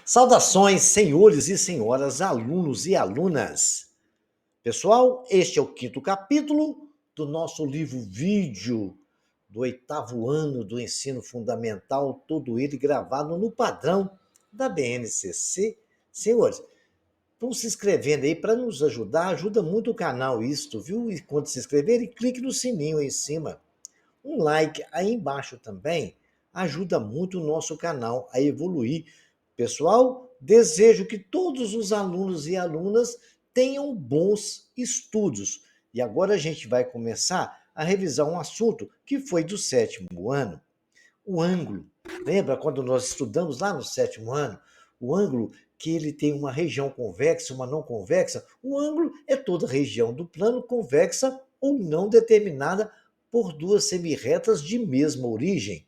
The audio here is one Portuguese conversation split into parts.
Saudações, senhores e senhoras, alunos e alunas. Pessoal, este é o quinto capítulo do nosso livro-vídeo do oitavo ano do ensino fundamental, todo ele gravado no padrão da BNCC. Senhores, vão se inscrevendo aí para nos ajudar, ajuda muito o canal isto, viu? E quando se inscreverem, clique no sininho aí em cima. Um like aí embaixo também ajuda muito o nosso canal a evoluir. Pessoal, desejo que todos os alunos e alunas tenham bons estudos. E agora a gente vai começar a revisar um assunto que foi do sétimo ano, o ângulo. Lembra quando nós estudamos lá no sétimo ano? O ângulo que ele tem uma região convexa, uma não convexa. O ângulo é toda região do plano convexa ou não determinada por duas semirretas de mesma origem.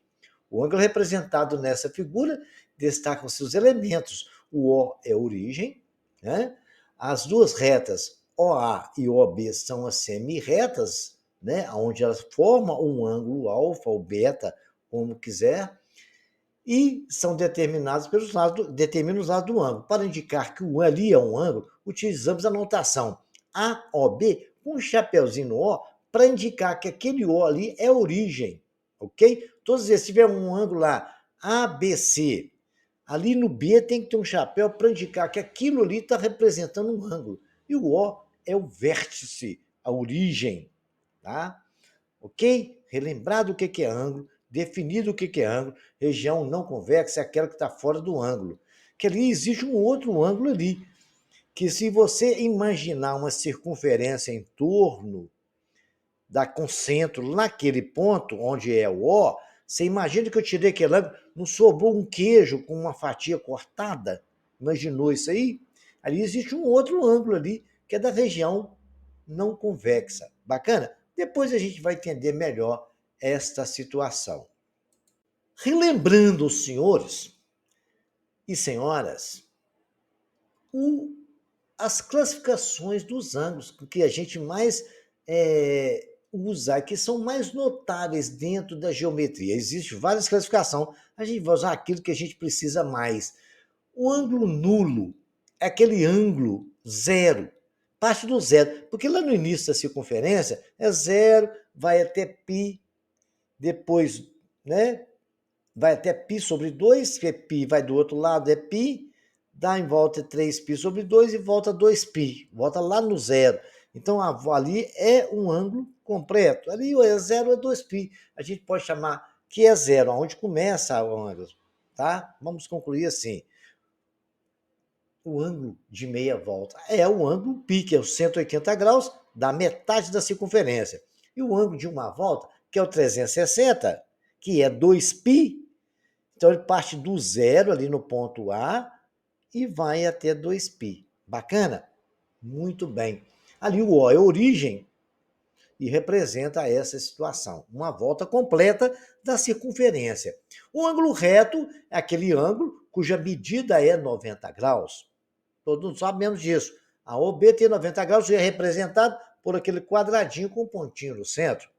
O ângulo representado nessa figura destaca os seus elementos. O O é a origem, né? As duas retas OA e OB são as semirretas, né? Onde elas formam um ângulo alfa ou beta, como quiser, e são determinados pelos lados, determinam os lados do ângulo. Para indicar que o ali é um ângulo, utilizamos a notação AOB com um chapeuzinho no O para indicar que aquele O ali é a origem, ok? Todos eles, se tiver um ângulo lá ABC, ali no B tem que ter um chapéu para indicar que aquilo ali está representando um ângulo. E o O é o vértice, a origem, tá? Ok? Relembrado o que é ângulo, definido o que é ângulo, região não convexa é aquela que está fora do ângulo. Que ali existe um outro ângulo ali, que se você imaginar uma circunferência em torno da concentro naquele ponto onde é o O, você imagina que eu tirei aquele ângulo, não sobrou um queijo com uma fatia cortada? Imaginou isso aí? Ali existe um outro ângulo ali, que é da região não convexa. Bacana? Depois a gente vai entender melhor esta situação. Relembrando os senhores e senhoras, o, as classificações dos ângulos que a gente mais usa, que são mais notáveis dentro da geometria. Existem várias classificações, a gente vai usar aquilo que a gente precisa mais. O ângulo nulo é aquele ângulo zero, parte do zero, porque lá no início da circunferência é zero, vai até π, depois, né, vai até π sobre 2, que π vai do outro lado, é π, dá em volta 3π sobre 2 e volta 2π, volta lá no zero. Então, ali é um ângulo completo. Ali é zero, é 2π. A gente pode chamar que é zero, onde começa o ângulo. Tá? Vamos concluir assim. O ângulo de meia volta é o ângulo π, que é os 180 graus da metade da circunferência. E o ângulo de uma volta, que é o 360, que é 2π, então ele parte do zero ali no ponto A e vai até 2π. Bacana? Muito bem. Ali o O é a origem e representa essa situação. Uma volta completa da circunferência. O ângulo reto é aquele ângulo cuja medida é 90 graus. Todo mundo sabe menos disso. A OB tem 90 graus e é representado por aquele quadradinho com um pontinho no centro.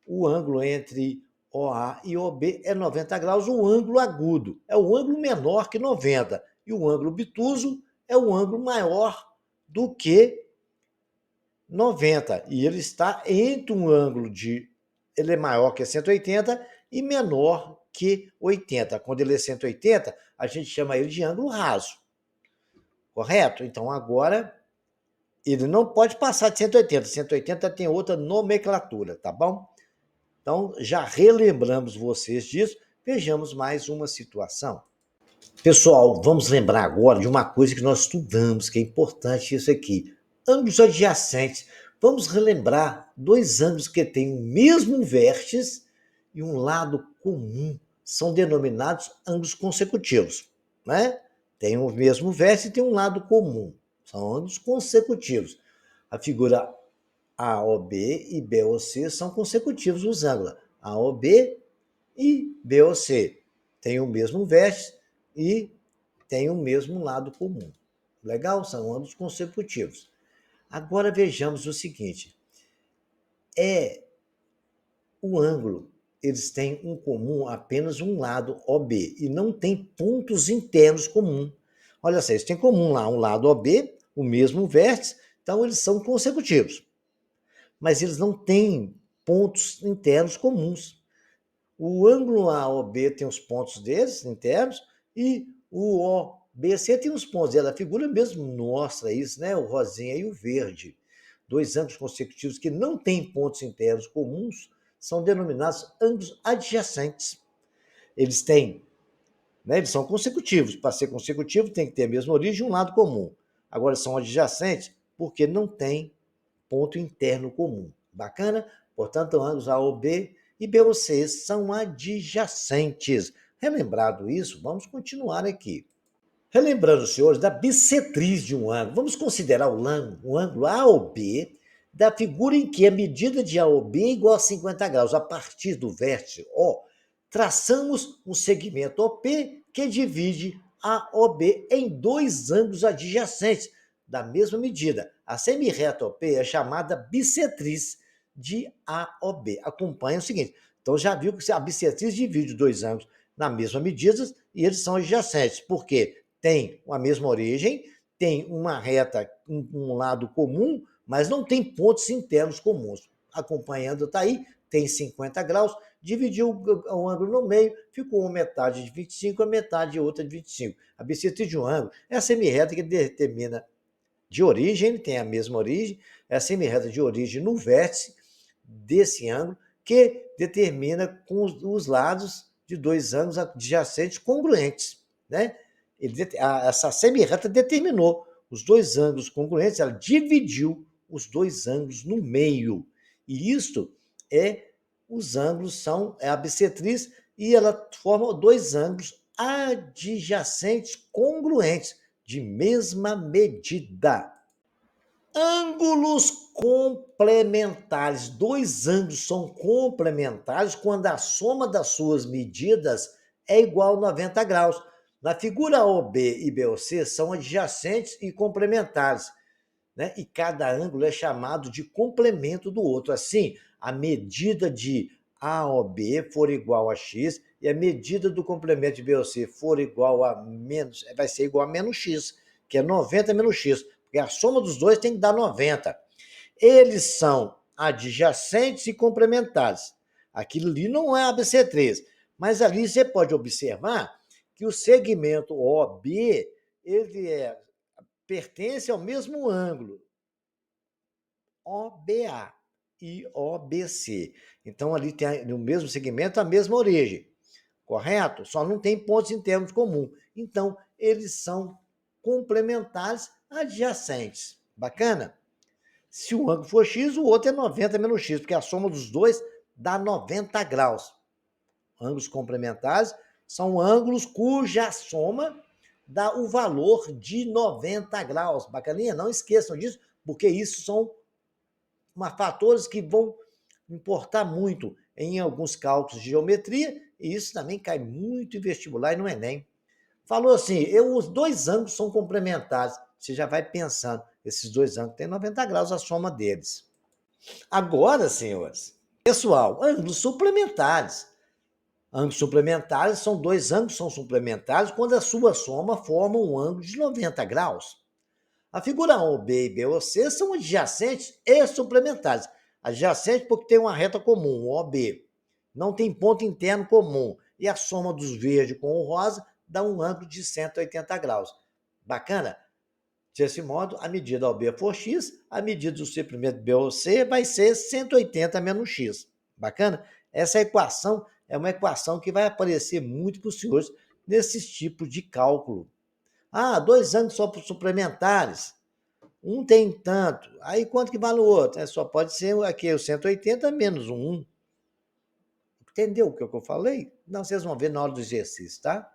O ângulo entre OA e OB é 90 graus, o ângulo agudo é o ângulo menor que 90, e o ângulo obtuso é o ângulo maior do que 90, e ele está entre um ângulo de, ele é maior que 180 e menor que 80. Quando ele é 180, a gente chama ele de ângulo raso, correto? Então agora ele não pode passar de 180, 180 tem outra nomenclatura, tá bom? Então, já relembramos vocês disso, vejamos mais uma situação. Pessoal, vamos lembrar agora de uma coisa que nós estudamos, que é importante isso aqui. Ângulos adjacentes. Vamos relembrar dois ângulos que têm o mesmo vértice e um lado comum. São denominados ângulos consecutivos, né? Tem o mesmo vértice e tem um lado comum. São ângulos consecutivos. A figura AOB e BOC são consecutivos os ângulos. AOB e BOC têm o mesmo vértice e têm o mesmo lado comum. Legal? São ângulos consecutivos. Agora vejamos o seguinte. O ângulo, eles têm um comum apenas um lado OB e não tem pontos internos comuns. Olha só, eles têm em comum lá um lado OB, o mesmo vértice, então eles são consecutivos. Mas eles não têm pontos internos comuns. O ângulo AOB tem os pontos deles internos e o OBC tem os pontos dela. A figura mesmo mostra isso, né? O rosinha e o verde. Dois ângulos consecutivos que não têm pontos internos comuns são denominados ângulos adjacentes. Eles têm, né? Eles são consecutivos. Para ser consecutivo tem que ter a mesma origem e um lado comum. Agora são adjacentes porque não tem ponto interno comum. Bacana? Portanto, ângulos AOB e BOC são adjacentes. Relembrado isso, vamos continuar aqui. Relembrando, senhores, da bissetriz de um ângulo, vamos considerar o ângulo AOB da figura em que a medida de AOB é igual a 50 graus. A partir do vértice O, traçamos um segmento OP que divide AOB em dois ângulos adjacentes da mesma medida. A semirreta OP é chamada bissetriz de AOB. Acompanha o seguinte. Então, já viu que a bissetriz divide dois ângulos na mesma medida e eles são adjacentes. Por quê? Tem a mesma origem, tem uma reta, um lado comum, mas não tem pontos internos comuns. Acompanhando, está aí, tem 50 graus, dividiu o ângulo no meio, ficou uma metade de 25, a metade de outra de 25. A bissetriz de um ângulo é a semirreta que determina de origem, ele tem a mesma origem, é a semirreta de origem no vértice desse ângulo, que determina com os lados de dois ângulos adjacentes congruentes, né? Essa semirreta determinou os dois ângulos congruentes, ela dividiu os dois ângulos no meio. E isto os ângulos é a bissetriz e ela forma dois ângulos adjacentes congruentes, de mesma medida. Ângulos complementares. Dois ângulos são complementares quando a soma das suas medidas é igual a 90 graus. Na figura OB e BOC são adjacentes e complementares, né? E cada ângulo é chamado de complemento do outro. Assim, a medida de AOB for igual a x e a medida do complemento de BOC for igual a menos, vai ser igual a menos x, que é 90 menos x, porque a soma dos dois tem que dar 90. Eles são adjacentes e complementares. Aquilo ali não é a ABC3, mas ali você pode observar que o segmento OB ele pertence ao mesmo ângulo, OBA e OBC. Então, ali tem no mesmo segmento a mesma origem, correto? Só não tem pontos internos comuns. Então, eles são complementares adjacentes. Bacana? Se o ângulo for x, o outro é 90 menos x, porque a soma dos dois dá 90 graus. Ângulos complementares são ângulos cuja soma dá o valor de 90 graus. Bacaninha? Não esqueçam disso, porque isso são fatores que vão importar muito em alguns cálculos de geometria, e isso também cai muito em vestibular e no Enem. Falou assim, os dois ângulos são complementares. Você já vai pensando, esses dois ângulos têm 90 graus a soma deles. Agora, senhores, pessoal, ângulos suplementares. Ângulos suplementares são dois ângulos que são suplementares quando a sua soma forma um ângulo de 90 graus. A figura OB e BOC são adjacentes e suplementares. Adjacentes porque tem uma reta comum, OB. Não tem ponto interno comum. E a soma dos verdes com o rosa dá um ângulo de 180 graus. Bacana? Desse modo, a medida OB for x, a medida do suplemento BOC vai ser 180 menos x. Bacana? Essa equação é uma equação que vai aparecer muito para os senhores nesses tipos de cálculo. Ah, dois ângulos só suplementares. Um tem tanto. Aí quanto que vale o outro? Só pode ser aqui o 180 menos um. Entendeu o que eu falei? Não, vocês vão ver na hora do exercício, tá?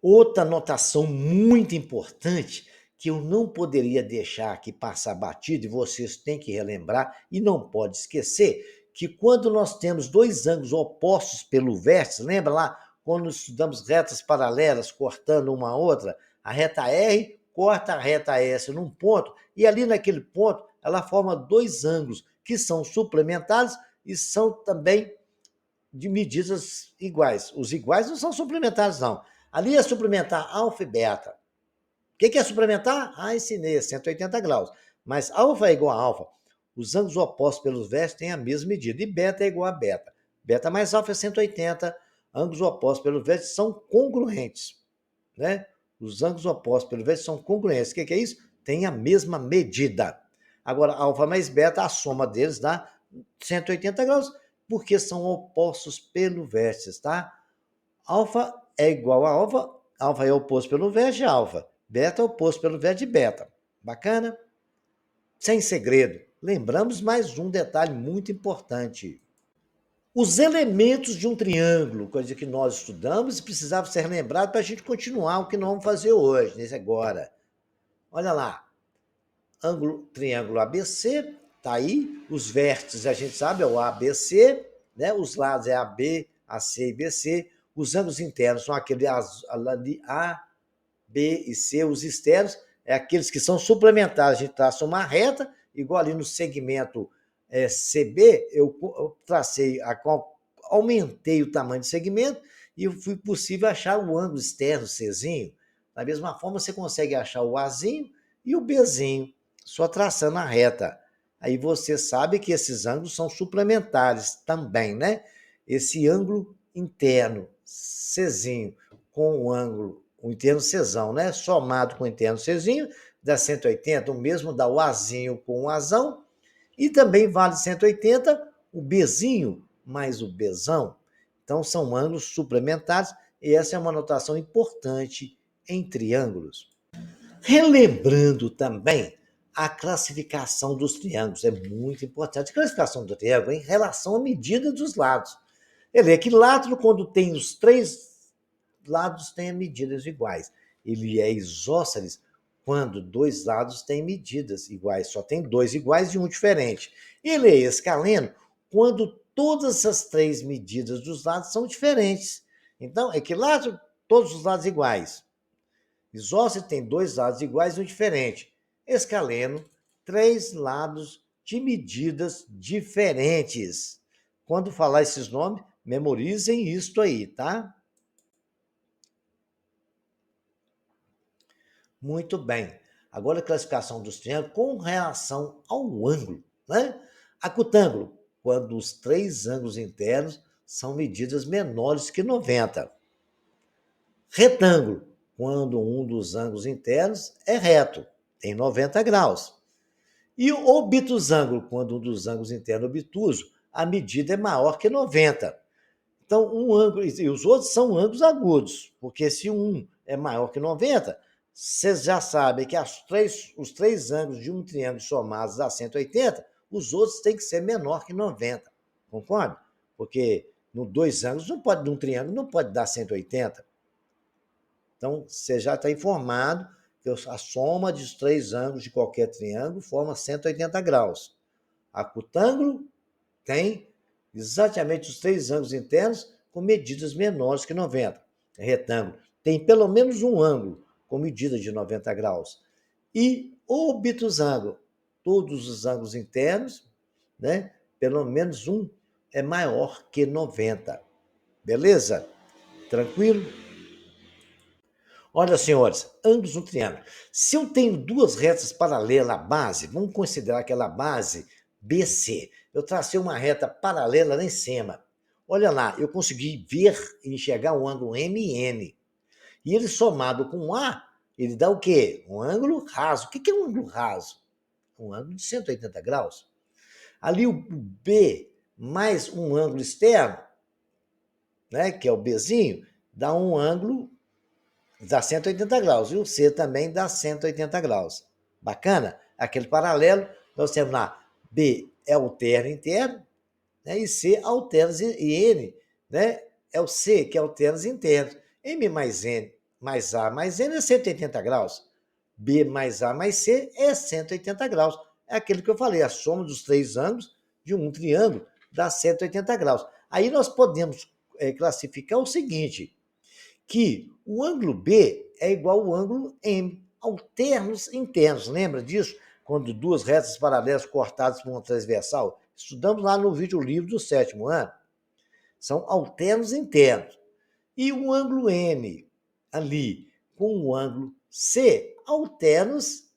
Outra anotação muito importante que eu não poderia deixar aqui passar batido, e vocês têm que relembrar, e não pode esquecer, que quando nós temos dois ângulos opostos pelo vértice, lembra lá, quando estudamos retas paralelas cortando uma a outra, a reta R corta a reta S num ponto, e ali naquele ponto ela forma dois ângulos que são suplementares e são também de medidas iguais. Os iguais não são suplementares, não. Ali é suplementar alfa e beta. O que é suplementar? Ah, ensinei, 180 graus. Mas alfa é igual a alfa. Os ângulos opostos pelos vértices têm a mesma medida. E beta é igual a beta. Beta mais alfa é 180. Ângulos opostos pelos vértices são congruentes. Né? Os ângulos opostos pelos vértices são congruentes. O que é isso? Tem a mesma medida. Agora, alfa mais beta, a soma deles dá 180 graus, porque são opostos pelo vértice, tá? Alfa é igual a alfa, alfa é oposto pelo vértice de alfa, beta é oposto pelo vértice de beta. Bacana? Sem segredo. Lembramos mais um detalhe muito importante. Os elementos de um triângulo, coisa que nós estudamos e precisava ser lembrado para a gente continuar o que nós vamos fazer hoje, nesse agora. Olha lá, ângulo, triângulo ABC, tá aí, os vértices a gente sabe é o ABC, né? Os lados é AB, AC e BC, os ângulos internos são aqueles A, B e C, os externos é aqueles que são suplementares, a gente traça uma reta, igual ali no segmento CB, eu tracei, aumentei o tamanho do segmento e foi possível achar o ângulo externo Czinho. Da mesma forma, você consegue achar o Azinho e o Bzinho, só traçando a reta. Aí você sabe que esses ângulos são suplementares também, né? Esse ângulo interno Czinho com o interno Czão, né? Somado com o interno Czinho, dá 180, o mesmo dá o Azinho com o Azão, e também vale 180 o Bzinho mais o Bzão. Então, são ângulos suplementares, e essa é uma notação importante em triângulos. Relembrando também a classificação dos triângulos, é muito importante. A classificação do triângulo é em relação à medida dos lados. Ele é equilátero quando tem os três lados têm medidas iguais. Ele é isósceles quando dois lados têm medidas iguais, só tem dois iguais e um diferente. Ele é escaleno quando todas as três medidas dos lados são diferentes. Então, equilátero, todos os lados iguais. Isósceles tem dois lados iguais e um diferente. Escaleno, três lados de medidas diferentes. Quando falar esses nomes, memorizem isto aí, tá? Muito bem. Agora a classificação dos triângulos com relação ao ângulo, né? Acutângulo, quando os três ângulos internos são medidas menores que 90. Retângulo, quando um dos ângulos internos é reto, tem 90 graus. E o obtusângulo, quando um dos ângulos internos é obtuso, a medida é maior que 90. Então, um ângulo, e os outros são ângulos agudos, porque se um é maior que 90, vocês já sabem que os três ângulos de um triângulo somados dá 180, os outros têm que ser menor que 90. Concorda? Porque no dois ângulos, num triângulo não pode dar 180. Então, você já está informado que a soma dos três ângulos de qualquer triângulo forma 180 graus. Acutângulo tem exatamente os três ângulos internos com medidas menores que 90. Retângulo tem pelo menos um ângulo com medida de 90 graus. E obtusângulo, todos os ângulos internos, né, pelo menos um é maior que 90. Beleza? Tranquilo? Olha, senhores, ângulos no triângulo. Se eu tenho duas retas paralelas à base, vamos considerar aquela base BC. Eu tracei uma reta paralela lá em cima. Olha lá, eu consegui ver e enxergar um ângulo MN. E ele somado com A, ele dá o quê? Um ângulo raso. O que é um ângulo raso? Um ângulo de 180 graus. Ali o B mais um ângulo externo, né, que é o Bzinho, dá um ângulo, dá 180 graus. E o C também dá 180 graus. Bacana? Aquele paralelo, nós temos lá, B é o terno interno, né, e C alternos, e N, né, é o C, que é alternos internos. M mais N mais A mais N é 180 graus. B mais A mais C é 180 graus. É aquele que eu falei, a soma dos três ângulos de um triângulo dá 180 graus. Aí nós podemos classificar o seguinte, que o ângulo B é igual ao ângulo M, alternos internos. Lembra disso? Quando duas retas paralelas cortadas por uma transversal? Estudamos lá no vídeo livro do sétimo ano. são alternos internos. E um ângulo N ali com o ângulo C, alternos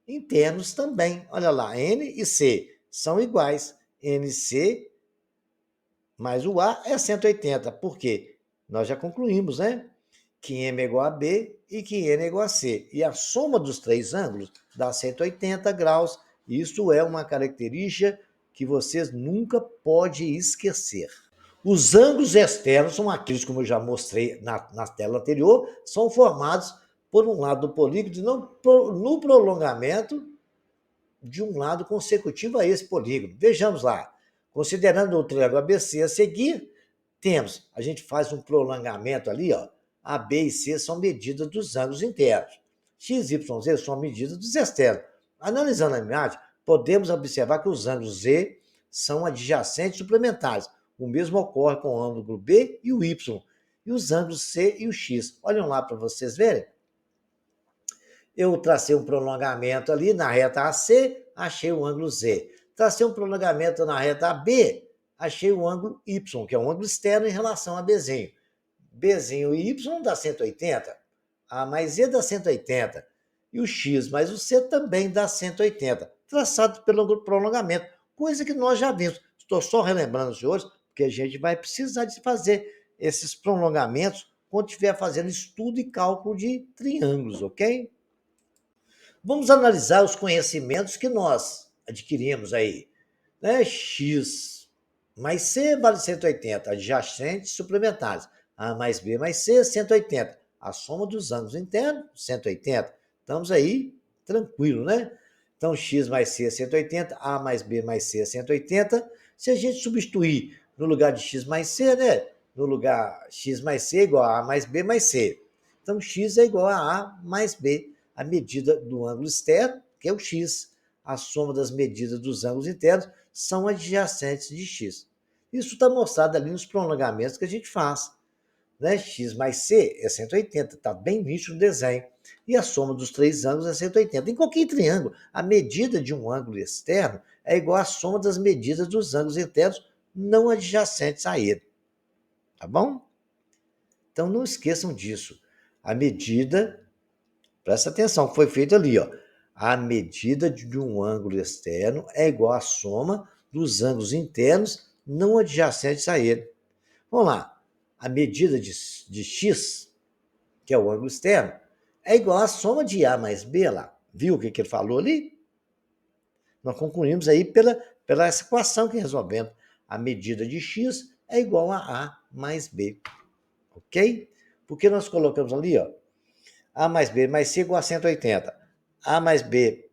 internos também. Olha lá, N e C são iguais. NC mais o A é 180. Por quê? Nós já concluímos, né? Que M é igual a B e que N é igual a C. E a soma dos três ângulos dá 180 graus. Isso é uma característica que vocês nunca podem esquecer. Os ângulos externos são aqueles, como eu já mostrei na tela anterior, são formados por um lado do polígono no prolongamento de um lado consecutivo a esse polígono. Vejamos lá. Considerando o triângulo ABC a seguir, a gente faz um prolongamento ali, ó. A, B e C são medidas dos ângulos internos. X, Y, Z são medidas dos externos. Analisando a imagem, podemos observar que os ângulos Z são adjacentes suplementares. O mesmo ocorre com o ângulo B e o Y. E os ângulos C e o X. Olhem lá para vocês verem. Eu tracei um prolongamento ali na reta AC, achei o ângulo Z. Tracei um prolongamento na reta AB, achei o ângulo Y, que é um ângulo externo em relação a Bzinho. Bzinho e Y dá 180, A mais Z dá 180, e o X mais o C também dá 180, traçado pelo prolongamento, coisa que nós já vimos. Estou só relembrando os senhores, porque a gente vai precisar de fazer esses prolongamentos quando estiver fazendo estudo e cálculo de triângulos, ok? Vamos analisar os conhecimentos que nós adquirimos aí. Né? X mais C vale 180, adjacentes suplementares. A mais B mais C, 180. A soma dos ângulos internos, 180. Estamos aí tranquilo, né? Então, X mais C é 180, A mais B mais C é 180. Se a gente substituir no lugar de X mais C, né? No lugar X mais C é igual a mais B mais C. Então, X é igual a A mais B, a medida do ângulo externo, que é o X. A soma das medidas dos ângulos internos são adjacentes de X. Isso está mostrado ali nos prolongamentos que a gente faz. Né? X mais C é 180, está bem nítido no desenho. E a soma dos três ângulos é 180. Em qualquer triângulo, a medida de um ângulo externo é igual à soma das medidas dos ângulos internos não adjacentes a ele. Tá bom? Então não esqueçam disso. A medida, presta atenção, foi feito ali, ó. A medida de um ângulo externo é igual à soma dos ângulos internos não adjacentes a ele. Vamos lá. A medida de x, que é o ângulo externo, é igual à soma de A mais B lá. Viu o que ele falou ali? Nós concluímos aí pela essa equação que resolvemos. A medida de x é igual a A mais B. Ok? Porque nós colocamos ali, ó, A mais B mais C igual a 180. A mais B,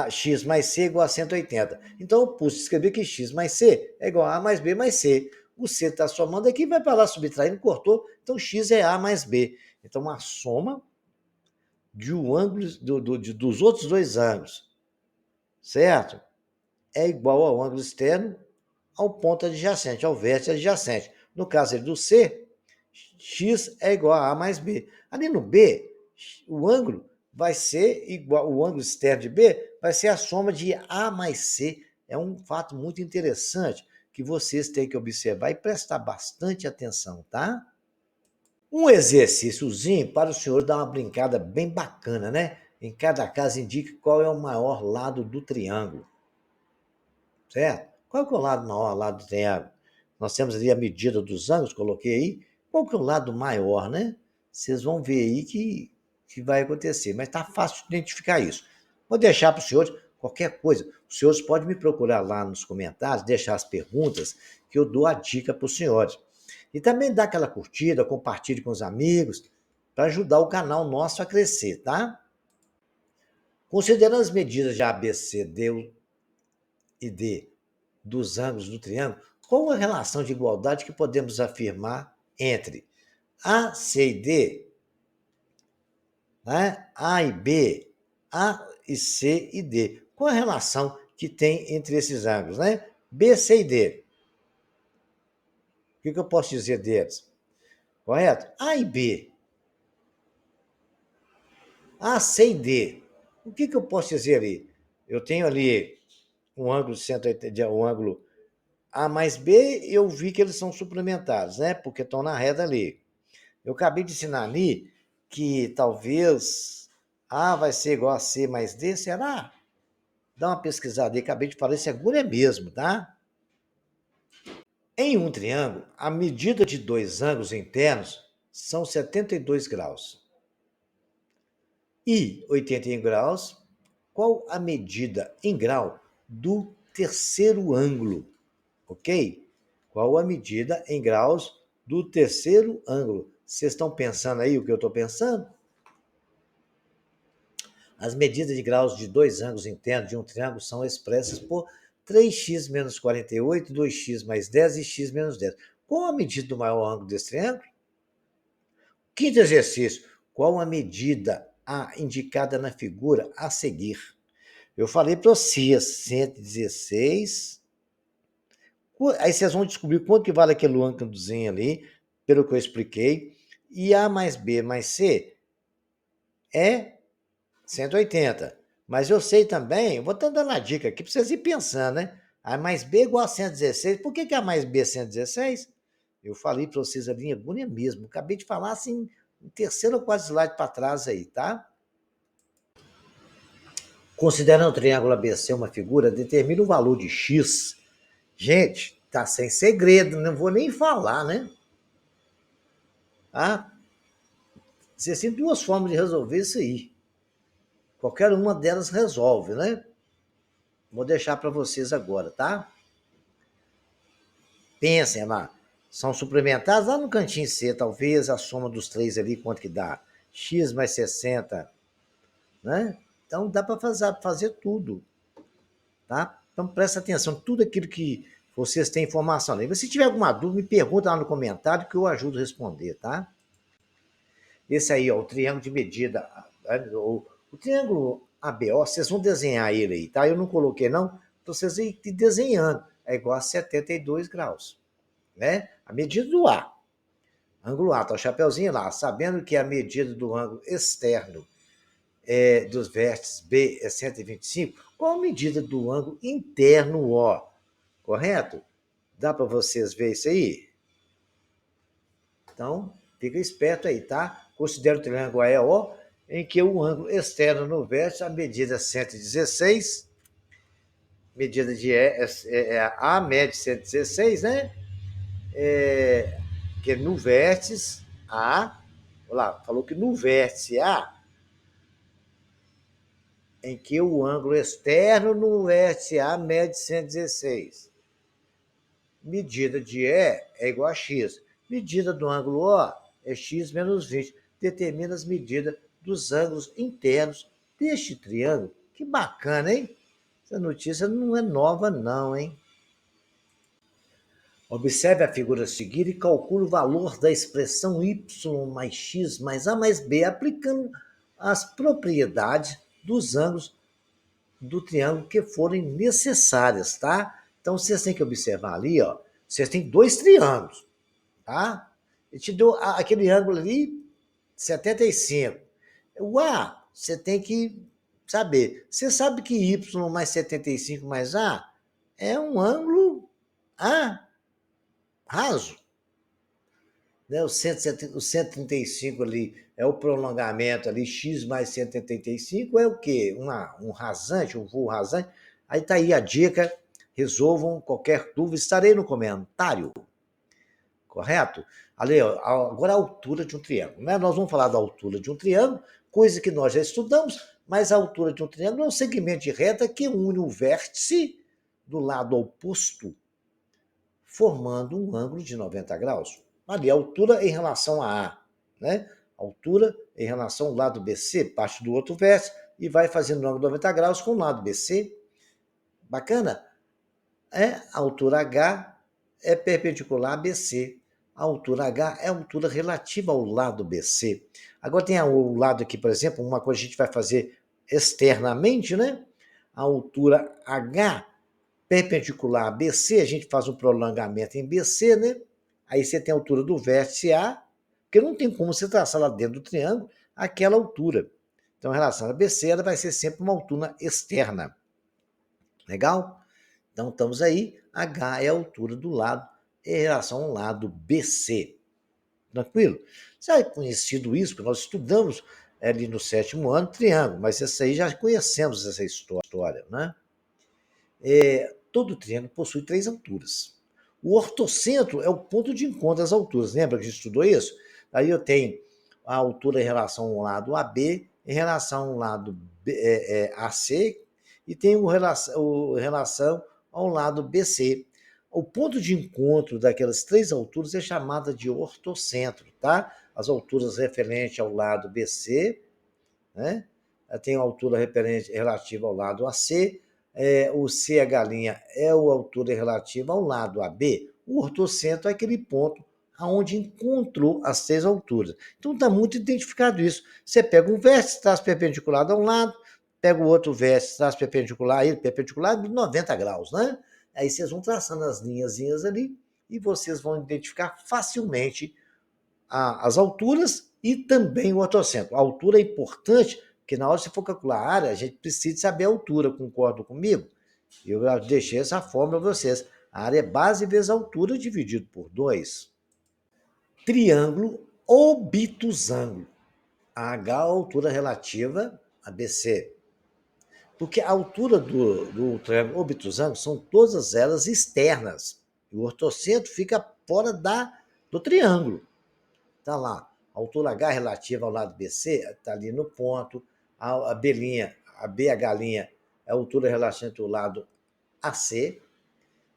X mais C igual a 180. Então, eu pus escrever que X mais C é igual a A mais B mais C. O C está somando aqui, vai para lá subtraindo, cortou. Então, X é A mais B. Então, a soma de um ângulo, dos outros dois ângulos, certo? É igual ao ângulo externo ao ponto adjacente, ao vértice adjacente. No caso do C, X é igual a A mais B. Ali no B, o ângulo vai ser igual, o ângulo externo de B vai ser a soma de A mais C. É um fato muito interessante que vocês têm que observar e prestar bastante atenção, tá? Um exercíciozinho para o senhor dar uma brincada bem bacana, né? Em cada caso indique qual é o maior lado do triângulo, certo? Qual que é o maior lado do triângulo? Nós temos ali a medida dos ângulos, coloquei aí. Qual que é o lado maior, né? Vocês vão ver aí que vai acontecer, mas está fácil de identificar isso. Vou deixar para os senhores qualquer coisa. Os senhores podem me procurar lá nos comentários, deixar as perguntas, que eu dou a dica para os senhores. E também dá aquela curtida, compartilhe com os amigos, para ajudar o canal nosso a crescer, tá? Considerando as medidas de A, B, C, D e D dos ângulos do triângulo, qual a relação de igualdade que podemos afirmar entre A, C e D, né? A e B, A e C e D? Qual a relação que tem entre esses ângulos, né? B, C e D. O que eu posso dizer deles? Correto? A e B. A, C e D. O que eu posso dizer ali? Eu tenho ali um ângulo 180, um ângulo A mais B, eu vi que eles são suplementares, né? Porque estão na reta ali. Eu acabei de ensinar ali que talvez A vai ser igual a C mais D, será? Dá uma pesquisada aí, acabei de falar, esse agulha é mesmo, tá? Em um triângulo, a medida de dois ângulos internos são 72 graus. E 81 graus, qual a medida em grau do terceiro ângulo? Ok? Qual a medida em graus do terceiro ângulo? Vocês estão pensando aí o que eu estou pensando? As medidas de graus de dois ângulos internos de um triângulo são expressas por 3x menos 48, 2x mais 10 e x menos 10. Qual a medida do maior ângulo desse triângulo? Quinto exercício. Qual a medida A indicada na figura a seguir? Eu falei para vocês, 116. Aí vocês vão descobrir quanto que vale aquele ângulozinho ali, pelo que eu expliquei. E A mais B mais C é 180. Mas eu sei também, vou estar dando a dica aqui para vocês ir pensando, né? A mais B igual a 116. Por que A mais B é 116? Eu falei para vocês ali em agulha mesmo. Acabei de falar assim, em terceiro ou quarto slide para trás aí, tá? Considerando o triângulo ABC uma figura, determina o valor de x. Gente, tá sem segredo, não vou nem falar, né? Ah, vocês têm duas formas de resolver isso aí. Qualquer uma delas resolve, né? Vou deixar para vocês agora, tá? Pensem lá. São suplementados lá no cantinho C, talvez a soma dos três ali, quanto que dá? X mais 60, né? Então dá para fazer tudo, tá? Então presta atenção, tudo aquilo que vocês têm informação. E se tiver alguma dúvida, me pergunta lá no comentário que eu ajudo a responder, tá? Esse aí, ó, o triângulo de medida, o triângulo ABO, vocês vão desenhar ele aí, tá? Eu não coloquei não, então vocês vão ir desenhando. É igual a 72 graus, né? A medida do A. Ângulo A, tá o chapeuzinho lá, sabendo que a medida do ângulo externo dos vértices B é 125, qual a medida do ângulo interno O? Correto? Dá para vocês ver isso aí? Então, fica esperto aí, tá? Considera o triângulo AEO, em que o ângulo externo no vértice, a medida é 116, medida de A mede 116, né? Que no vértice A, olha lá, falou que no vértice A, em que o ângulo externo no vértice A mede 116. Medida de E é igual a x. Medida do ângulo O é x menos 20. Determina as medidas dos ângulos internos deste triângulo. Que bacana, hein? Essa notícia não é nova, não, hein? Observe a figura a seguir e calcule o valor da expressão y mais x mais a mais b, aplicando as propriedades dos ângulos do triângulo que forem necessárias, tá? Então, vocês têm que observar ali, ó. Vocês têm dois triângulos, tá? Ele te deu aquele ângulo ali, 75. O A, você tem que saber. Você sabe que Y mais 75 mais A é um ângulo A raso. Né? O 135 ali é o prolongamento ali, x mais 185 é o quê? Um rasante, um voo rasante. Aí está aí a dica, resolvam qualquer dúvida, estarei no comentário, correto? Ali, agora a altura de um triângulo, né? Nós vamos falar da altura de um triângulo, coisa que nós já estudamos, mas a altura de um triângulo é um segmento de reta que une o vértice do lado oposto, formando um ângulo de 90 graus. Ali, a altura em relação a A, né? A altura em relação ao lado BC, parte do outro vértice, e vai fazendo um ângulo de 90 graus com o lado BC. Bacana? A altura H é perpendicular a BC. A altura H é a altura relativa ao lado BC. Agora tem o lado aqui, por exemplo, uma coisa que a gente vai fazer externamente, né? A altura H perpendicular a BC, a gente faz um prolongamento em BC, né? Aí você tem a altura do vértice A, porque não tem como você traçar lá dentro do triângulo aquela altura. Então, em relação a BC, ela vai ser sempre uma altura externa. Legal? Então, estamos aí, H é a altura do lado em relação ao lado BC. Tranquilo? Já é conhecido isso, porque nós estudamos ali no 7º ano triângulo, mas isso aí já conhecemos essa história, né? Todo triângulo possui 3 alturas. O ortocentro é o ponto de encontro das alturas. Lembra que a gente estudou isso? Aí eu tenho a altura em relação ao lado AB, em relação ao lado AC, e tenho relação ao lado BC. O ponto de encontro daquelas 3 alturas é chamada de ortocentro, tá? As alturas referentes ao lado BC, né? Tem a altura relativa ao lado AC, o C, a galinha, é a altura relativa ao lado AB. O ortocentro é aquele ponto onde encontrou as 3 alturas. Então está muito identificado isso. Você pega um vértice, traz perpendicular a um lado, pega o outro vértice, traz perpendicular a ele, perpendicular de 90 graus, né? Aí vocês vão traçando as linhazinhas ali e vocês vão identificar facilmente as alturas e também o ortocentro. A altura é importante, porque na hora que você for calcular a área, a gente precisa saber a altura, concordam comigo? Eu já deixei essa fórmula para vocês. A área é base vezes a altura dividido por 2. Triângulo obtusângulo. A H é a altura relativa a BC. Porque a altura do triângulo obtusângulo são todas elas externas. E o ortocentro fica fora do triângulo. Está lá. A altura H relativa ao lado BC está ali no ponto. A belinha, a B, a galinha, é a altura relativa ao lado AC.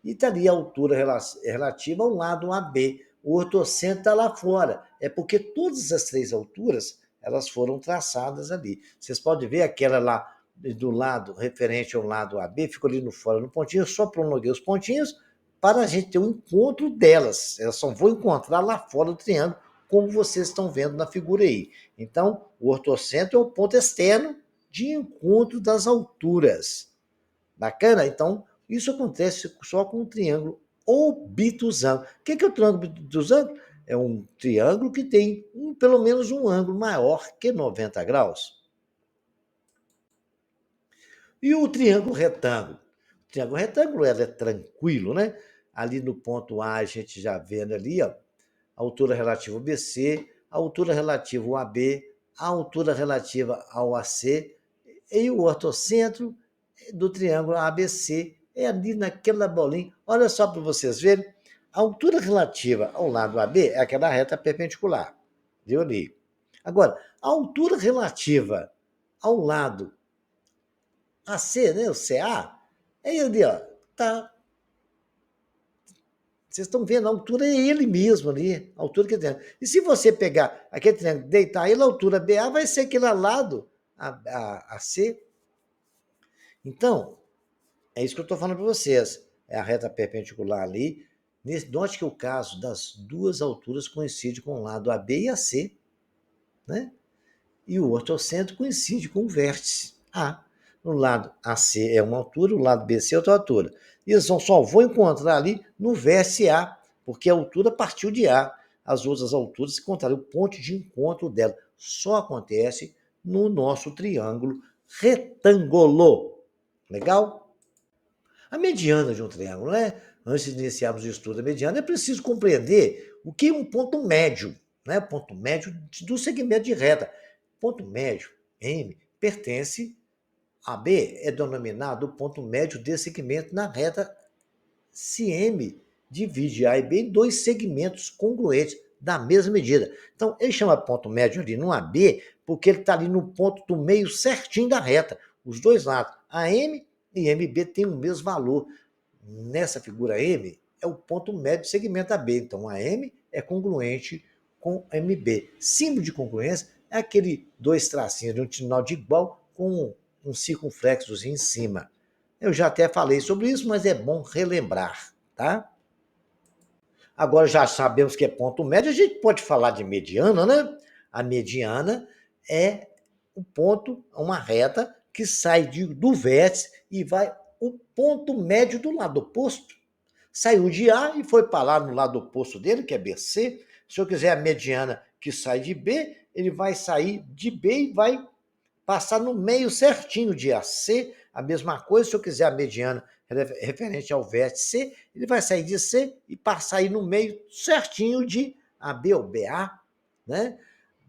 E está ali a altura relativa ao lado AB. O ortocentro está lá fora. É porque todas as 3 alturas elas foram traçadas ali. Vocês podem ver aquela lá do lado referente ao lado AB, ficou ali no fora, no pontinho. Eu só prolonguei os pontinhos para a gente ter um encontro delas. Elas só vão encontrar lá fora do triângulo, como vocês estão vendo na figura aí. Então, o ortocentro é o ponto externo de encontro das alturas. Bacana? Então, isso acontece só com o triângulo obtusângulo. O que é o triângulo obtusângulo? É um triângulo que tem pelo menos um ângulo maior que 90 graus. E o triângulo retângulo? O triângulo retângulo é tranquilo, né? Ali no ponto A, a gente já vendo ali, ó, a altura relativa ao BC, a altura relativa ao AB, a altura relativa ao AC e o ortocentro do triângulo ABC é ali naquela bolinha. Olha só para vocês verem. A altura relativa ao lado AB é aquela reta perpendicular. Viu ali? Agora, a altura relativa ao lado AC, né, o CA, é ali, ó. Tá. Vocês estão vendo, a altura é ele mesmo ali, a altura que tem. E se você pegar aquele triângulo, deitar ele, a altura BA vai ser aquele lado, a C. Então, é isso que eu estou falando para vocês. É a reta perpendicular ali. Note que o caso das 2 alturas coincide com o lado AB e AC, né? E o ortocentro coincide com o vértice A. No lado AC é uma altura, o lado BC é outra altura. E eles só vão encontrar ali no vértice A, porque a altura partiu de A. As outras alturas se encontraram, o ponto de encontro dela só acontece no nosso triângulo retângulo. Legal? A mediana de um triângulo, né? Antes de iniciarmos o estudo da mediana, é preciso compreender o que é um ponto médio, né? Ponto médio do segmento de reta. Ponto médio, M, pertence a B, é denominado o ponto médio desse segmento na reta se M divide A e B em 2 segmentos congruentes da mesma medida. Então, ele chama ponto médio ali no AB porque ele está ali no ponto do meio certinho da reta. Os dois lados, AM e MB, têm o mesmo valor. Nessa figura M, é o ponto médio do segmento AB. Então, AM é congruente com MB. Símbolo de congruência é aquele 2 tracinhos de um sinal de igual com um circunflexozinho em cima. Eu já até falei sobre isso, mas é bom relembrar, tá? Agora já sabemos que é ponto médio, a gente pode falar de mediana, né? A mediana é o ponto, uma reta que sai do vértice e vai o ponto médio do lado oposto. Saiu de A e foi para lá no lado oposto dele, que é BC. Se eu quiser a mediana que sai de B, ele vai sair de B e vai passar no meio certinho de AC. A mesma coisa se eu quiser a mediana referente ao vértice C, ele vai sair de C e passar aí no meio certinho de AB ou BA, né?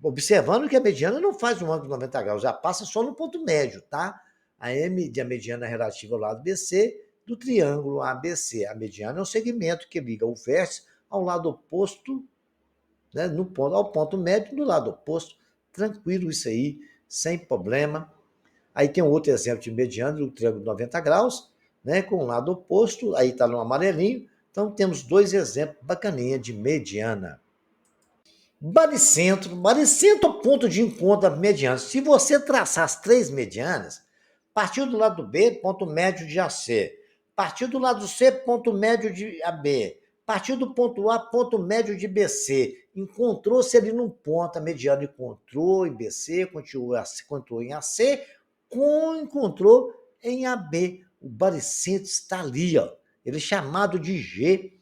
Observando que a mediana não faz um ângulo de 90 graus, já passa só no ponto médio, tá? A M de a mediana relativa ao lado BC do triângulo ABC. A mediana é um segmento que liga o vértice ao lado oposto, né, no ponto, ao ponto médio do lado oposto. Tranquilo isso aí, sem problema. Aí tem um outro exemplo de mediana do triângulo de 90 graus, né, com o lado oposto, aí está no amarelinho. Então temos dois exemplos bacaninha de mediana. Baricentro. Baricentro é o ponto de encontro da mediana. Se você traçar as três medianas, partiu do lado B, ponto médio de AC. Partiu do lado C, ponto médio de AB. Partiu do ponto A, ponto médio de BC. Encontrou-se ali num ponto, a mediana encontrou em BC, encontrou em AC, encontrou em AB. O baricentro está ali, ó. Ele é chamado de G.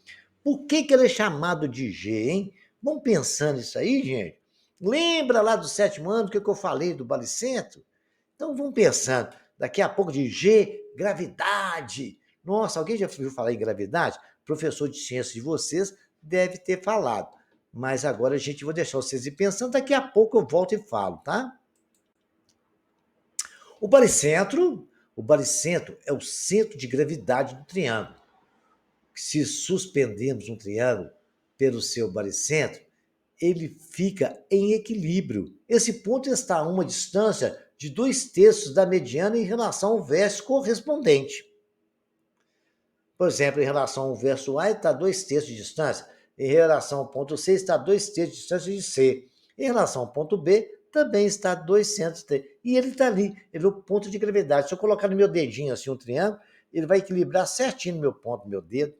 Por que ele é chamado de G, hein? Vamos pensando nisso aí, gente? Lembra lá do sétimo ano que eu falei do baricentro? Então vamos pensando. Daqui a pouco de G, gravidade. Nossa, alguém já ouviu falar em gravidade? Professor de ciências de vocês deve ter falado. Mas agora a gente vai deixar vocês ir pensando. Daqui a pouco eu volto e falo, tá? O baricentro é o centro de gravidade do triângulo. Se suspendermos um triângulo pelo seu baricentro, ele fica em equilíbrio. Esse ponto está a uma distância de 2/3 da mediana em relação ao vértice correspondente. Por exemplo, em relação ao verso A, está a 2/3 de distância. Em relação ao ponto C, está a 2/3 de distância de C. Em relação ao ponto B, também está a 2/3. E ele está ali, ele é o ponto de gravidade. Se eu colocar no meu dedinho assim um triângulo, ele vai equilibrar certinho no meu ponto, no meu dedo.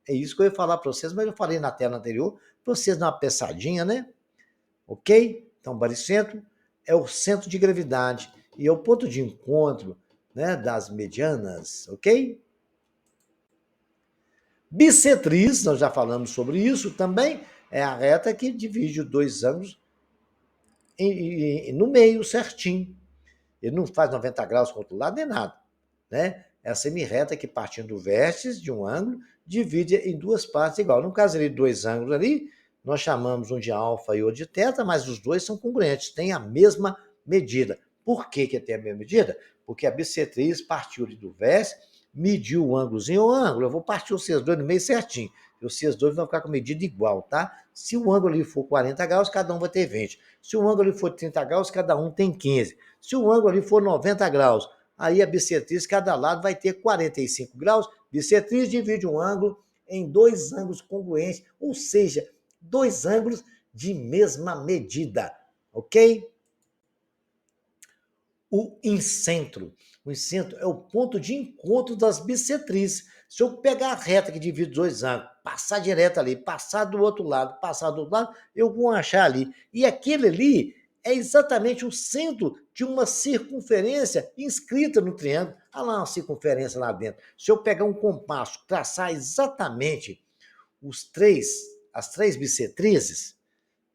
É isso que eu ia falar para vocês, mas eu falei na tela anterior, para vocês dar uma pensadinha, né? Ok? Então, baricentro é o centro de gravidade e é o ponto de encontro, né, das medianas, ok? Bissetriz, nós já falamos sobre isso também, é a reta que divide os dois ângulos no meio certinho. Ele não faz 90 graus para o outro lado nem nada, né? É a semirreta que, partindo do vértice de um ângulo, divide em duas partes igual. No caso ali, dois ângulos ali, nós chamamos um de alfa e outro de teta, mas os dois são congruentes, têm a mesma medida. Por que tem a mesma medida? Porque a bissetriz partiu do vértice, mediu o ângulozinho, o ângulo, eu vou partir vocês dois no meio certinho. E vocês dois vão ficar com medida igual, tá? Se o ângulo ali for 40 graus, cada um vai ter 20. Se o ângulo ali for 30 graus, cada um tem 15. Se o ângulo ali for 90 graus, aí a bissetriz, cada lado vai ter 45 graus. Bissetriz divide um ângulo em dois ângulos congruentes, ou seja, dois ângulos de mesma medida, ok? O incentro. O incentro é o ponto de encontro das bissetrizes. Se eu pegar a reta que divide dois ângulos, passar direto ali, passar do outro lado, eu vou achar ali. E aquele ali é exatamente o centro de uma circunferência inscrita no triângulo. Olha lá uma circunferência lá dentro. Se eu pegar um compasso, traçar exatamente as três bissetrizes,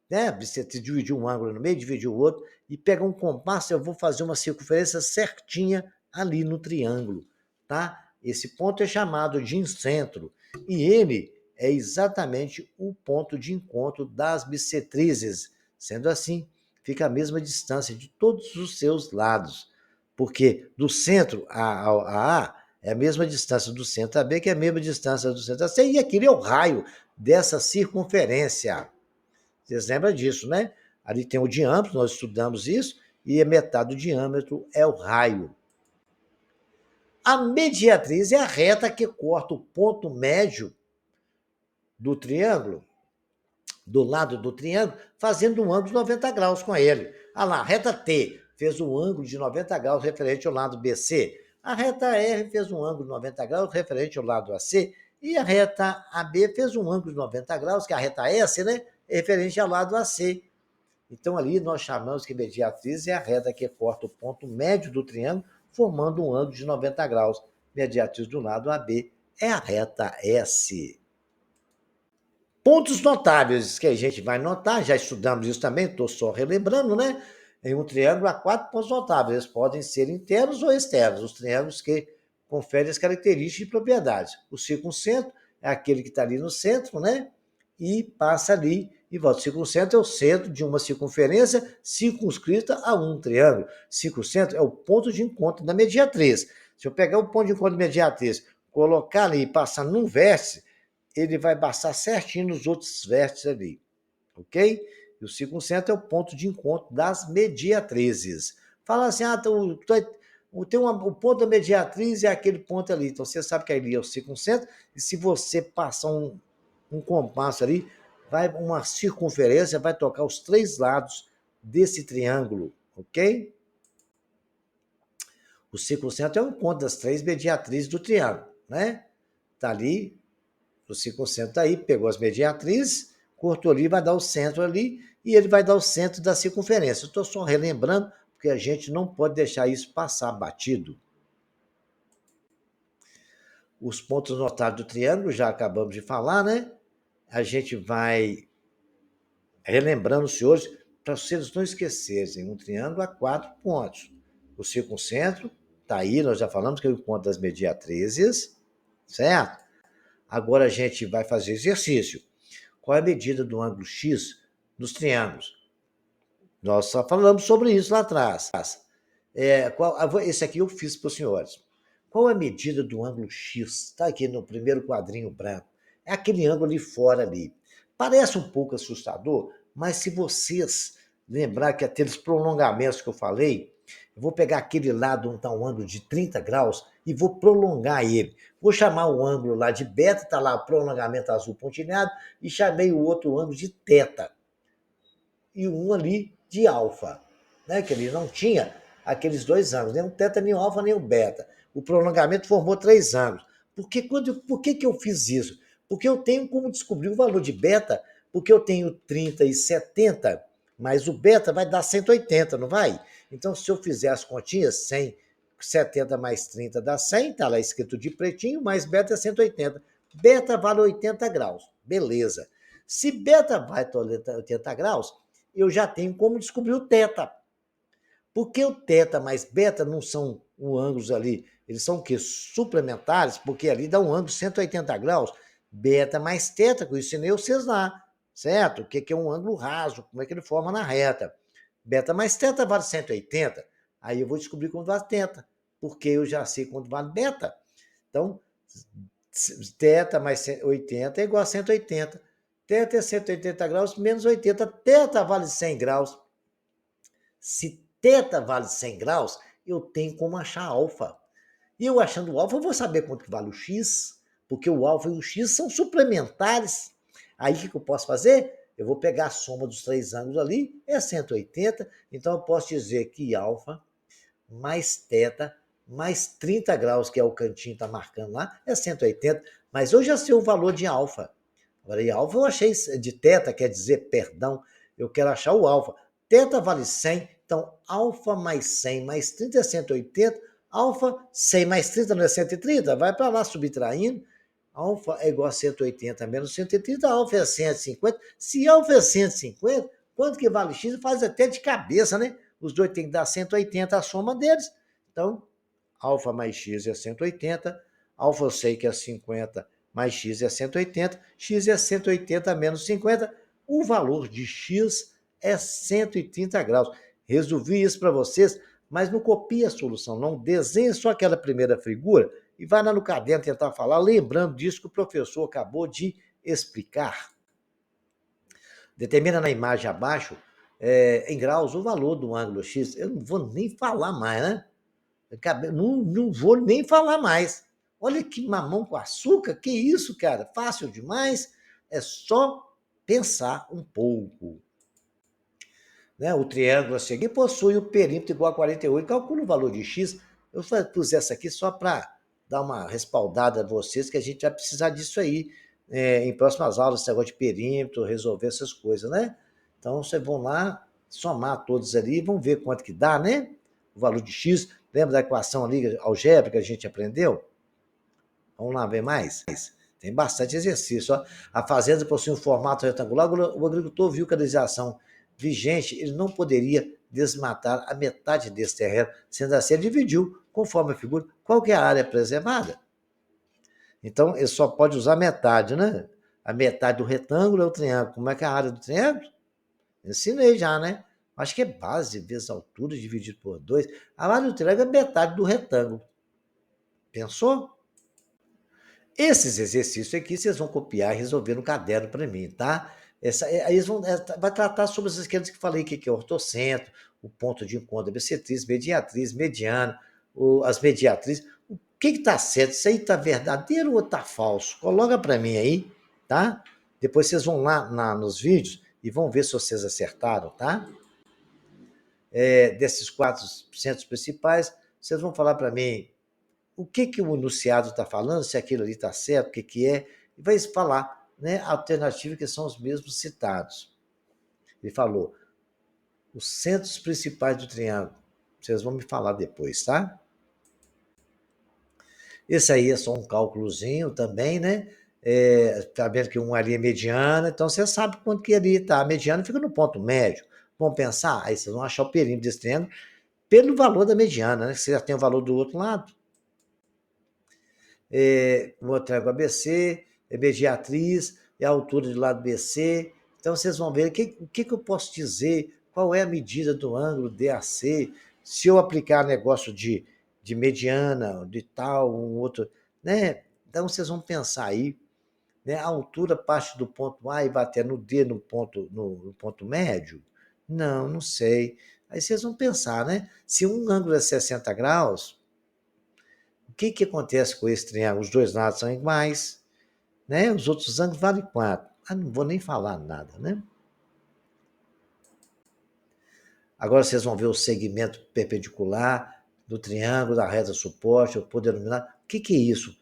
né? Você dividir um ângulo no meio, dividir o outro, e pegar um compasso, eu vou fazer uma circunferência certinha ali no triângulo, tá? Esse ponto é chamado de incentro, e ele é exatamente o ponto de encontro das bissetrizes. Sendo assim, fica a mesma distância de todos os seus lados, porque do centro a é a mesma distância do centro a B, que é a mesma distância do centro a C, e aquele é o raio dessa circunferência. Vocês lembram disso, né? Ali tem o diâmetro, nós estudamos isso, e a metade do diâmetro é o raio. A mediatriz é a reta que corta o ponto médio do triângulo, do lado do triângulo, fazendo um ângulo de 90 graus com ele. Ah lá, a reta T fez um ângulo de 90 graus referente ao lado BC. A reta R fez um ângulo de 90 graus referente ao lado AC. E a reta AB fez um ângulo de 90 graus, que é a reta S, né? Referente ao lado AC. Então, ali nós chamamos que mediatriz é a reta que corta o ponto médio do triângulo, formando um ângulo de 90 graus. Mediatriz do lado AB é a reta S. Pontos notáveis que a gente vai notar, já estudamos isso também, estou só relembrando, né? Em um triângulo há 4 pontos notáveis, eles podem ser internos ou externos, os triângulos que confere as características e propriedades. O circuncentro é aquele que está ali no centro, né? E passa ali e volta. O circuncentro é o centro de uma circunferência circunscrita a um triângulo. Circuncentro é o ponto de encontro da mediatriz. Se eu pegar o ponto de encontro da mediatriz, colocar ali e passar num vértice, ele vai passar certinho nos outros vértices ali, ok? E o circuncentro é o ponto de encontro das mediatrizes. Fala assim, o ponto da mediatriz é aquele ponto ali. Então, você sabe que ali é o circuncentro, e se você passar um compasso ali, vai uma circunferência, vai tocar os três lados desse triângulo, ok? O circuncentro é o ponto das três mediatrizes do triângulo, né? Tá ali, o circuncentro tá aí, pegou as mediatrizes, cortou ali, vai dar o centro ali, e ele vai dar o centro da circunferência. Eu estou só relembrando, porque a gente não pode deixar isso passar batido. Os pontos notáveis do triângulo, já acabamos de falar, né? A gente vai relembrando, senhores, para vocês não esquecerem, um triângulo há 4 pontos. O circuncentro, está aí, nós já falamos que é o ponto das mediatrizes, certo? Agora a gente vai fazer exercício. Qual é a medida do ângulo X nos triângulos? Nós só falamos sobre isso lá atrás. Esse aqui eu fiz para os senhores. Qual é a medida do ângulo X? Está aqui no primeiro quadrinho branco. É aquele ângulo ali fora ali. Parece um pouco assustador, mas se vocês lembrar que aqueles prolongamentos que eu falei, eu vou pegar aquele lado onde está um ângulo de 30 graus e vou prolongar ele. Vou chamar o ângulo lá de beta, está lá o prolongamento azul pontilhado, e chamei o outro ângulo de teta. E um ali de alfa, né? Que ele não tinha aqueles dois ângulos, nem o teta, nem o alfa, nem o beta. O prolongamento formou 3 ângulos. Por que eu fiz isso? Porque eu tenho como descobrir o valor de beta, porque eu tenho 30 e 70, mas o beta vai dar 180, não vai? Então, se eu fizer as continhas, 100, 70 mais 30 dá 100, está lá escrito de pretinho, mais beta é 180. Beta vale 80 graus, beleza. Se beta vai 80 graus, eu já tenho como descobrir o teta. Porque o teta mais beta não são ângulos ali, eles são o quê? Suplementares, porque ali dá um ângulo de 180 graus. Beta mais teta, que eu ensinei vocês lá, certo? O que é um ângulo raso, como é que ele forma na reta. Beta mais teta vale 180. Aí eu vou descobrir quanto vale teta, porque eu já sei quanto vale beta. Então, teta mais 80 é igual a 180. Teta é 180 graus menos 80. Teta vale 100 graus. Se teta vale 100 graus, eu tenho como achar alfa. E eu achando o alfa, eu vou saber quanto que vale o x, porque o alfa e o x são suplementares. Aí o que eu posso fazer? Eu vou pegar a soma dos 3 ângulos ali, é 180, então eu posso dizer que alfa mais teta mais 30 graus, que é o cantinho que está marcando lá, é 180, mas eu já sei o valor de alfa. Agora, e alfa eu achei de teta, quer dizer, perdão, eu quero achar o alfa. Teta vale 100, então alfa mais 100 mais 30 é 180, alfa 100 mais 30 não é 130, vai para lá subtraindo, alfa é igual a 180 menos 130, alfa é 150, se alfa é 150, quanto que vale x? Faz até de cabeça, né? Os dois têm que dar 180 a soma deles, então alfa mais x é 180, alfa eu sei que é 50 mais x é 180, x é 180 menos 50, o valor de x é 130 graus. Resolvi isso para vocês, mas não copie a solução, não desenhe só aquela primeira figura e vai lá no caderno tentar falar, lembrando disso que o professor acabou de explicar. Determina na imagem abaixo, em graus, o valor do ângulo x. Eu não vou nem falar mais, né? Não vou nem falar mais. Olha que mamão com açúcar, que isso, cara? Fácil demais. É só pensar um pouco. Né? O triângulo a seguir possui o perímetro igual a 48. Calcula o valor de x. Eu pus essa aqui só para dar uma respaldada a vocês, que a gente vai precisar disso aí em próximas aulas, esse negócio de perímetro, resolver essas coisas, né? Então, vocês vão lá, somar todos ali, vão ver quanto que dá, né? O valor de x. Lembra da equação ali, algébrica que a gente aprendeu? Vamos lá ver mais? Tem bastante exercício. Ó. A fazenda possui um formato retangular. O agricultor viu que a legislação vigente ele não poderia desmatar a metade desse terreno. Sendo assim, ele dividiu, conforme a figura, qual que é a área preservada. Então, ele só pode usar metade, né? A metade do retângulo é o triângulo. Como é que é a área do triângulo? Ensinei já, né? Acho que é base vezes altura dividido por 2. A área do triângulo é metade do retângulo. Pensou? Esses exercícios aqui vocês vão copiar e resolver no caderno para mim, tá? Aí eles vai tratar sobre os esquemas que eu falei, que é o ortocentro, o ponto de encontro da bissetriz, mediatriz, mediana, as mediatrizes. O que está certo? Isso aí está verdadeiro ou está falso? Coloca para mim aí, tá? Depois vocês vão lá nos vídeos e vão ver se vocês acertaram, tá? Desses 4 centros principais, vocês vão falar para mim o que o enunciado está falando, se aquilo ali está certo, o que é, e vai falar, né, a alternativa que são os mesmos citados. Ele falou, os centros principais do triângulo. Vocês vão me falar depois, tá? Esse aí é só um cálculozinho também, né? Tá vendo que um ali é mediana, então você sabe quanto que ali está. A mediana fica no ponto médio. Vamos pensar? Aí vocês vão achar o perímetro desse triângulo pelo valor da mediana, né? Você já tem o valor do outro lado. O outro triângulo ABC, mediatriz, é a altura do lado BC. Então, vocês vão ver o que eu posso dizer, qual é a medida do ângulo DAC, se eu aplicar negócio de mediana, de tal, um outro, né? Então, vocês vão pensar aí, né? A altura parte do ponto A e vai até no D, no ponto médio? Não sei. Aí vocês vão pensar, né? Se um ângulo é 60 graus, o que acontece com esse triângulo? Os dois lados são iguais, né? Os outros ângulos valem 4. Não vou nem falar nada, né? Agora vocês vão ver o segmento perpendicular do triângulo, da reta suporte, o poder denominador. O que é isso?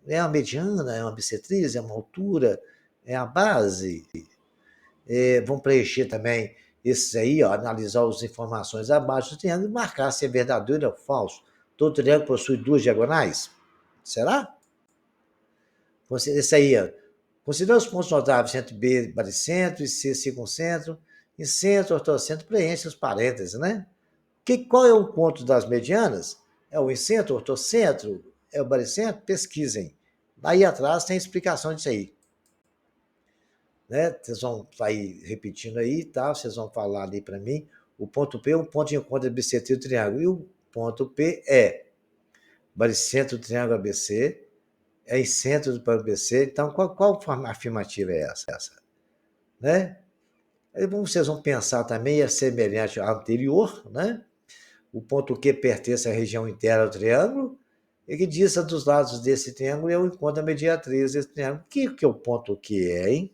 É uma mediana? É uma bissetriz? É uma altura? É a base? Vão preencher também esses aí, ó, analisar as informações abaixo do triângulo e marcar se é verdadeiro ou falso. Todo triângulo possui 2 diagonais? Será? Esse aí, ó. Considera os pontos notáveis entre B, baricentro, e C, circuncentro, e centro, ortocentro, preenche os parênteses, né? Qual é o ponto das medianas? É o incentro, o ortocentro, é o baricentro? Pesquisem. Daí atrás tem explicação disso aí. Né? Vocês vão sair repetindo aí, tá? Vocês vão falar ali para mim. O ponto P é um ponto de encontro bissetriz do triângulo. E o ponto P é baricentro do triângulo ABC, é em centro do ABC. Então, qual afirmativa é essa? Né? Aí vocês vão pensar também, é semelhante ao anterior, né? O ponto Q pertence à região interna do triângulo, e que dista dos lados desse triângulo é o encontro da mediatriz desse triângulo. O que é o ponto Q, hein?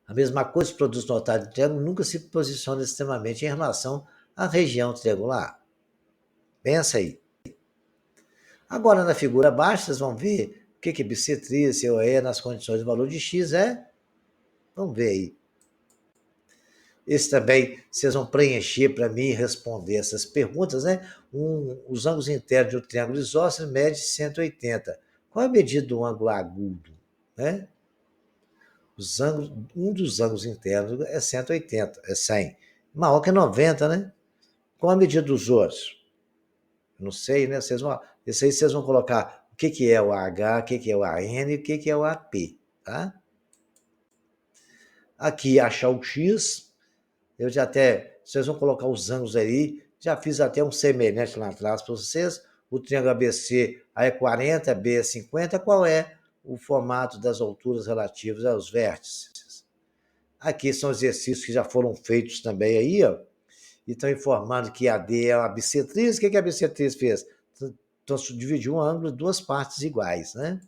A mesma coisa, os produtos notáveis do triângulo nunca se posicionam extremamente em relação à região triangular. Pensa aí. Agora, na figura abaixo, vocês vão ver o que é bissetriz, se é nas condições do valor de x é. Vamos ver aí. Esse também, vocês vão preencher para mim e responder essas perguntas, né? Os ângulos internos de um triângulo isósceles mede 180. Qual é a medida do ângulo agudo? Né? Um dos ângulos internos é 180, é 100. Maior que 90, né? Qual a medida dos outros? Não sei, né? Isso aí vocês vão colocar o que é o AH, o que é o AN e o que é o AP, tá? Aqui, achar o X, vocês vão colocar os ângulos aí, já fiz até um semelhante lá atrás para vocês. O triângulo ABC A é 40, B é 50, qual é o formato das alturas relativas aos vértices? Aqui são exercícios que já foram feitos também aí, ó, e estão informando que a D é uma bissetriz. O que a bissetriz fez? Então, dividiu um ângulo em 2 partes iguais, né?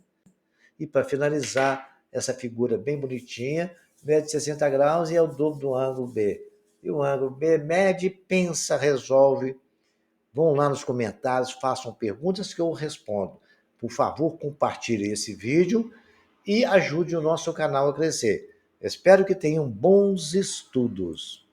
E para finalizar, essa figura bem bonitinha, mede 60 graus e é o dobro do ângulo B. E o ângulo B mede, pensa, resolve. Vão lá nos comentários, façam perguntas que eu respondo. Por favor, compartilhe esse vídeo e ajude o nosso canal a crescer. Espero que tenham bons estudos.